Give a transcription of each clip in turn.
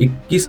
21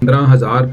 15,000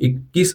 21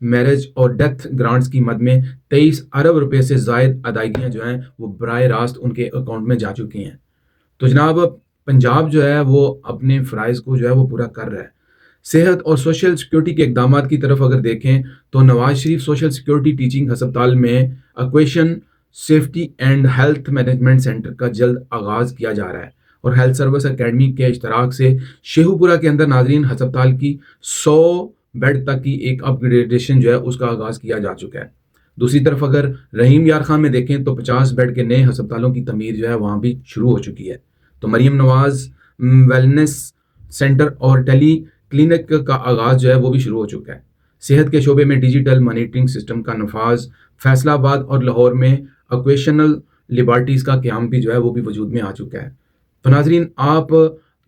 marriage اور death grants کی مد میں 23 ارب روپے سے زائد ادائیگیاں جو ہیں وہ براہ راست ان کے اکاؤنٹ میں جا چکی ہیں۔ تو جناب پنجاب جو ہے وہ اپنے فرائض کو جو ہے وہ پورا کر رہا ہے۔ صحت اور سوشل سیکورٹی کے اقدامات کی طرف اگر دیکھیں تو Nawaz Sharif social security teaching ہسپتال میں equation safety and health management centre کا جلد آغاز کیا جا رہا ہے، اور ہیلتھ سروس اکیڈمی کے اشتراک سے شیخو پورہ کے اندر ناظرین ہسپتال کی 100 بیڈ تک کی ایک اپ گریڈیشن جو ہے اس کا آغاز کیا جا چکا ہے۔ دوسری طرف اگر رحیم یار خان میں دیکھیں تو 50 بیڈ کے نئے ہسپتالوں کی تعمیر جو ہے وہاں بھی شروع ہو چکی ہے۔ تو مریم نواز ویلنس سینٹر اور ٹیلی کلینک کا آغاز جو ہے وہ بھی شروع ہو چکا ہے۔ صحت کے شعبے میں ڈیجیٹل مانیٹرنگ سسٹم کا نفاذ، فیصلہ آباد اور لاہور میں ایکویشنل لیبارٹریز کا قیام بھی جو ہے وہ بھی وجود میں آ چکا ہے۔ تو ناظرین آپ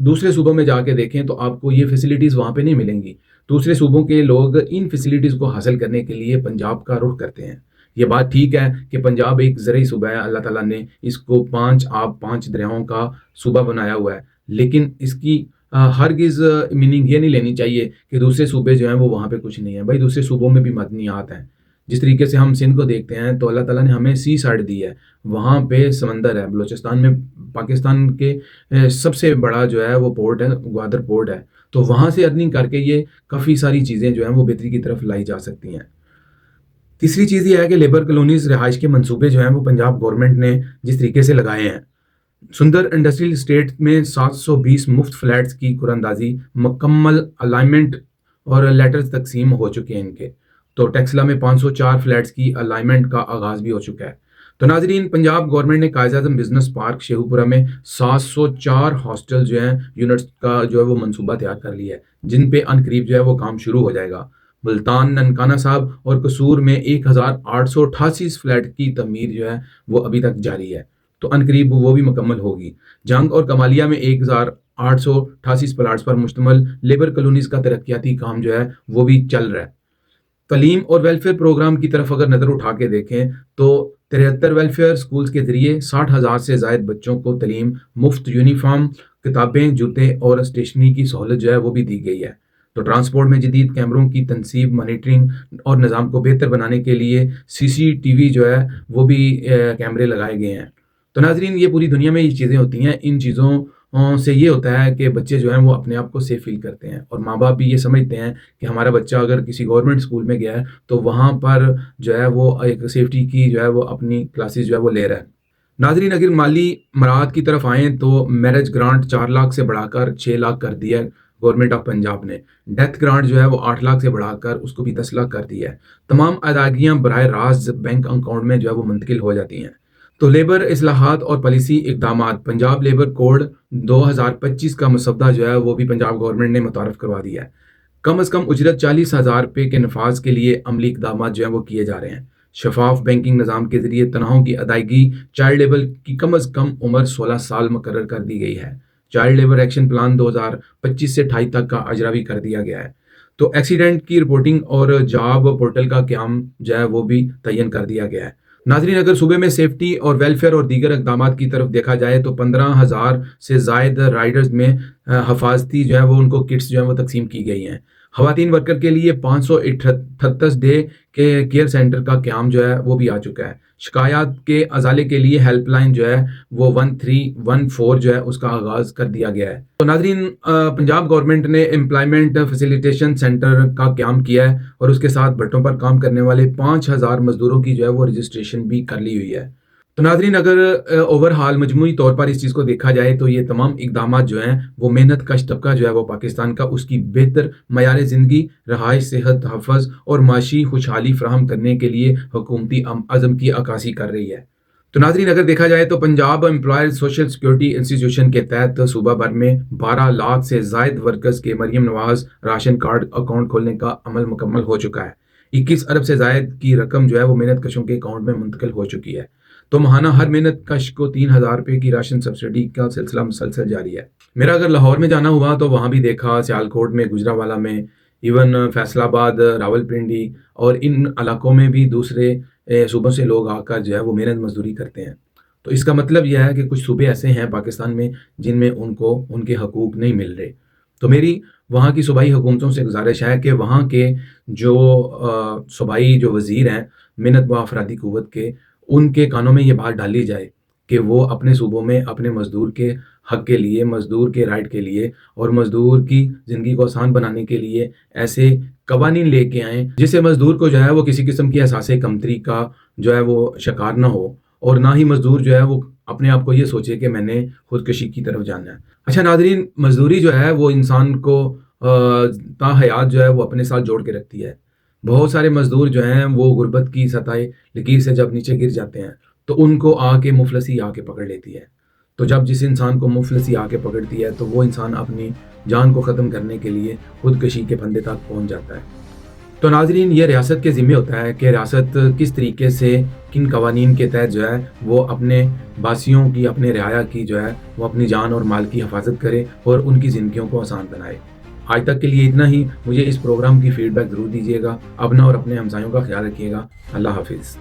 دوسرے صوبوں میں جا کے دیکھیں تو آپ کو یہ فیسلٹیز وہاں پہ نہیں ملیں گی۔ دوسرے صوبوں کے لوگ ان فیسلٹیز کو حاصل کرنے کے لیے پنجاب کا رخ کرتے ہیں۔ یہ بات ٹھیک ہے کہ پنجاب ایک زرعی صوبہ ہے، اللہ تعالیٰ نے اس کو 5 آب 5 دریاؤں کا صوبہ بنایا ہوا ہے، لیکن اس کی ہرگز میننگ یہ نہیں لینی چاہیے کہ دوسرے صوبے جو ہیں وہ وہاں پہ کچھ نہیں ہے۔ بھائی دوسرے صوبوں میں بھی معدنیات ہیں، جس طریقے سے ہم سندھ کو دیکھتے ہیں تو اللہ تعالیٰ نے ہمیں سی سائڈ دی ہے، وہاں پہ سمندر ہے۔ بلوچستان میں پاکستان کے سب سے بڑا جو ہے وہ پورٹ ہے، گوادر پورٹ ہے، تو وہاں سے ارننگ کر کے یہ کافی ساری چیزیں جو ہیں وہ بہتری کی طرف لائی جا سکتی ہیں۔ تیسری چیز یہ ہے کہ لیبر کالونیز رہائش کے منصوبے جو ہیں وہ پنجاب گورنمنٹ نے جس طریقے سے لگائے ہیں، سندر انڈسٹریل اسٹیٹ میں 720 مفت فلیٹس کی قراردادی مکمل الائنمنٹ اور لیٹرز تقسیم ہو چکے ہیں ان کے۔ تو ٹیکسلا میں 504 فلیٹس کی الائنمنٹ کا آغاز بھی ہو چکا ہے۔ تو ناظرین پنجاب گورنمنٹ نے Quaid Azam business park Shekau پورہ میں 704 ہاسٹل جو ہیں یونٹس کا جو ہے وہ منصوبہ تیار کر لیا ہے، جن پہ ان قریب جو ہے وہ کام شروع ہو جائے گا۔ ملتان، ننکانہ صاحب اور قصور میں 1888 فلیٹ کی تعمیر جو ہے وہ ابھی تک جاری ہے، تو ان قریب وہ بھی مکمل ہوگی۔ جنگ اور کمالیہ میں 1888 پلاٹس پر مشتمل لیبر کالونیز کا ترقیاتی کام جو ہے وہ بھی چل رہا ہے۔ تعلیم اور ویلفیئر پروگرام کی طرف اگر نظر اٹھا کے دیکھیں تو 73 ویلفیئر سکولز کے ذریعے 60,000 سے زائد بچوں کو تعلیم، مفت یونیفارم، کتابیں، جوتے اور اسٹیشنری کی سہولت جو ہے وہ بھی دی گئی ہے۔ تو ٹرانسپورٹ میں جدید کیمروں کی تنصیب، مانیٹرنگ اور نظام کو بہتر بنانے کے لیے CCTV جو ہے وہ بھی کیمرے لگائے گئے ہیں۔ تو ناظرین یہ پوری دنیا میں یہ چیزیں ہوتی ہیں، ان چیزوں سے یہ ہوتا ہے کہ بچے جو ہیں وہ اپنے آپ کو سیف فیل کرتے ہیں، اور ماں باپ بھی یہ سمجھتے ہیں کہ ہمارا بچہ اگر کسی گورنمنٹ اسکول میں گیا ہے تو وہاں پر جو ہے وہ ایک سیفٹی کی جو ہے وہ اپنی کلاسز جو ہے وہ لے رہا ہے۔ ناظرین اگر مالی مراعات کی طرف آئیں تو میرج گرانٹ 4 لاکھ سے بڑھا کر 6 لاکھ کر دیا ہے گورنمنٹ آف پنجاب نے۔ ڈیتھ گرانٹ جو ہے وہ 8 لاکھ سے بڑھا کر اس کو بھی 10 لاکھ کر دیا ہے۔ تمام ادائیگیاں براہ راست بینک اکاؤنٹ میں جو ہے وہ منتقل ہو جاتی ہیں۔ تو لیبر اصلاحات اور پالیسی اقدامات، پنجاب لیبر کوڈ 2025 کا مسودہ جو ہے وہ بھی پنجاب گورنمنٹ نے متعارف کروا دیا ہے۔ کم از کم اجرت 40,000 روپے کے نفاذ کے لیے عملی اقدامات جو ہیں وہ کیے جا رہے ہیں۔ شفاف بینکنگ نظام کے ذریعے تنخواہوں کی ادائیگی، چائلڈ لیبر کی کم از کم عمر 16 سال مقرر کر دی گئی ہے۔ چائلڈ لیبر ایکشن پلان 2025 سے 28 تک کا اجرا بھی کر دیا گیا ہے۔ تو ایکسیڈنٹ کی رپورٹنگ اور جاب پورٹل کا قیام جو ہے وہ بھی تعین کر دیا گیا ہے۔ ناظرین اگر صوبے میں سیفٹی اور ویلفیئر اور دیگر اقدامات کی طرف دیکھا جائے تو 15,000 سے زائد رائڈرز میں حفاظتی جو ہے وہ ان کو کٹس جو ہے وہ تقسیم کی گئی ہیں۔ خواتین ورکر کے لیے 538 ڈے کے کیئر سینٹر کا قیام جو ہے وہ بھی آ چکا ہے۔ شکایات کے ازالے کے لیے ہیلپ لائن جو ہے وہ 1314 جو ہے اس کا آغاز کر دیا گیا ہے۔ تو ناظرین پنجاب گورنمنٹ نے امپلائمنٹ فیسیلیٹیشن سینٹر کا قیام کیا ہے، اور اس کے ساتھ بھٹوں پر کام کرنے والے 5,000 مزدوروں کی جو ہے وہ رجسٹریشن بھی کر لی ہوئی ہے۔ تو ناظرین اگر اوور حال مجموعی طور پر اس چیز کو دیکھا جائے تو یہ تمام اقدامات جو ہیں وہ محنت کش طبقہ جو ہے وہ پاکستان کا اس کی بہتر معیار زندگی، رہائش، صحت، تحفظ اور معاشی خوشحالی فراہم کرنے کے لیے حکومتی عزم کی عکاسی کر رہی ہے۔ تو ناظرین اگر دیکھا جائے تو Punjab employer social security institution کے تحت صوبہ بھر میں 12 لاکھ سے زائد ورکرز کے Maryam Nawaz ration card account کھولنے کا عمل مکمل ہو چکا ہے۔ 21 ارب سے زائد کی رقم جو ہے وہ محنت کشوں کے اکاؤنٹ میں منتقل ہو چکی ہے۔ تو ماہانہ ہر محنت کش کو 3,000 روپے کی راشن سبسڈی کا سلسلہ مسلسل جاری ہے۔ میرا اگر لاہور میں جانا ہوا تو وہاں بھی دیکھا، سیالکوٹ میں، گجرانوالہ میں، ایون فیصل آباد، راول پنڈی اور ان علاقوں میں بھی دوسرے صوبوں سے لوگ آ کر جو ہے وہ محنت مزدوری کرتے ہیں۔ تو اس کا مطلب یہ ہے کہ کچھ صوبے ایسے ہیں پاکستان میں جن میں ان کو ان کے حقوق نہیں مل رہے۔ تو میری وہاں کی صوبائی حکومتوں سے گزارش ہے کہ وہاں کے جو صوبائی جو وزیر ہیں محنت و افرادی قوت کے، ان کے کانوں میں یہ بات ڈالی جائے کہ وہ اپنے صوبوں میں اپنے مزدور کے حق کے لیے، مزدور کے رائٹ کے لیے اور مزدور کی زندگی کو آسان بنانے کے لیے ایسے قوانین لے کے آئیں جس سے مزدور کو جو ہے وہ کسی قسم کی احساس کمتری کا جو ہے وہ شکار نہ ہو، اور نہ ہی مزدور جو ہے وہ اپنے آپ کو یہ سوچے کہ میں نے خودکشی کی طرف جانا ہے۔ اچھا ناظرین، مزدوری جو ہے وہ انسان کو تا حیات جو ہے وہ اپنے ساتھ جوڑ کے رکھتی ہے۔ بہت سارے مزدور جو ہیں وہ غربت کی سطح لکیر سے جب نیچے گر جاتے ہیں تو ان کو آ کے مفلسی آ کے پکڑ لیتی ہے۔ تو جب جس انسان کو مفلسی آ کے پکڑتی ہے تو وہ انسان اپنی جان کو ختم کرنے کے لیے خودکشی کے پھندے تک پہنچ جاتا ہے۔ تو ناظرین، یہ ریاست کے ذمہ ہوتا ہے کہ ریاست کس طریقے سے کن قوانین کے تحت جو ہے وہ اپنے باسیوں کی، اپنے رعایا کی جو ہے وہ اپنی جان اور مال کی حفاظت کرے اور ان کی زندگیوں کو آسان بنائے۔ آج تک کے لیے اتنا ہی۔ مجھے اس پروگرام کی فیڈ بیک ضرور دیجیے گا۔ اپنا اور اپنے ہمسایوں کا خیال رکھیے گا۔ اللہ حافظ۔